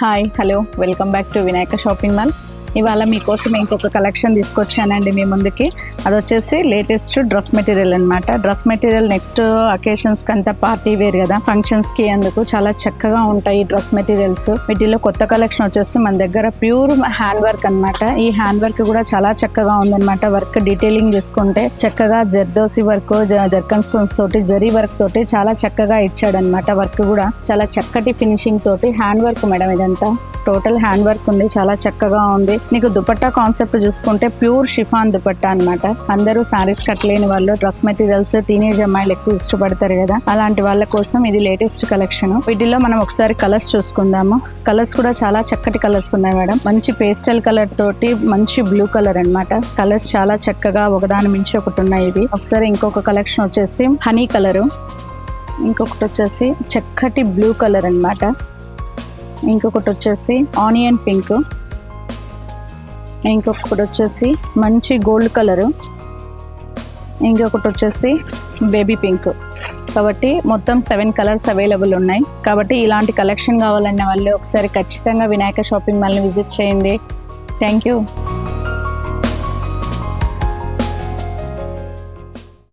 Hi hello welcome back to Vinayaka shopping mall. ఇవాళ మీకోసం ఇంకొక కలెక్షన్ తీసుకొచ్చానండి మీ ముందుకి. అది వచ్చేసి లేటెస్ట్ డ్రెస్ మెటీరియల్ అనమాట. డ్రెస్ మెటీరియల్ నెక్స్ట్ అకేషన్స్కి అంతా పార్టీ వేర్ కదా, ఫంక్షన్స్కి అందుకు చాలా చక్కగా ఉంటాయి ఈ డ్రెస్ మెటీరియల్స్. వీటిలో కొత్త కలెక్షన్ వచ్చేసి మన దగ్గర ప్యూర్ హ్యాండ్ వర్క్ అనమాట. ఈ హ్యాండ్ వర్క్ కూడా చాలా చక్కగా ఉందన్నమాట. వర్క్ డీటెయిలింగ్ చేసుకుంటే చక్కగా జర్దోసి వర్క్, జర్కన్ స్టోన్స్ తోటి, జరీ వర్క్ తోటి చాలా చక్కగా ఇచ్చాడనమాట. వర్క్ కూడా చాలా చక్కటి ఫినిషింగ్ తోటి హ్యాండ్ వర్క్ మేడం. ఇదంతా టోటల్ హ్యాండ్ వర్క్ ఉంది, చాలా చక్కగా ఉంది. నీకు దుపట్టా కాన్సెప్ట్ చూసుకుంటే ప్యూర్ షిఫాన్ దుపట్టా అనమాట. అందరూ సారీస్ కట్టలేని వాళ్ళు డ్రెస్ మెటీరియల్స్ టీనేజ్ అమ్మాయిలు ఎక్కువ ఇష్టపడతారు కదా, అలాంటి వాళ్ళ కోసం ఇది లేటెస్ట్ కలెక్షన్. వీటిలో మనం ఒకసారి కలర్స్ చూసుకుందాము. కలర్స్ కూడా చాలా చక్కటి కలర్స్ ఉన్నాయి మేడం. మంచి పేస్టల్ కలర్ తోటి మంచి బ్లూ కలర్ అన్నమాట. కలర్స్ చాలా చక్కగా ఒకదాని మించి ఒకటి ఉన్నాయి. ఇది ఒకసారి ఇంకొక కలెక్షన్ వచ్చేసి హనీ కలరు, ఇంకొకటి వచ్చేసి చక్కటి బ్లూ కలర్ అన్నమాట. ఇంకొకటి వచ్చేసి ఆనియన్ పింక్, ఇంకొకటి వచ్చేసి మంచి గోల్డ్ కలరు, ఇంకొకటి వచ్చేసి బేబీ పింక్. కాబట్టి మొత్తం 7 కలర్స్ అవైలబుల్ ఉన్నాయి. కాబట్టి ఇలాంటి కలెక్షన్ కావాలన్న వాళ్ళు ఒకసారి ఖచ్చితంగా వినాయక షాపింగ్ మాల్ని విజిట్ చేయండి. Thank you.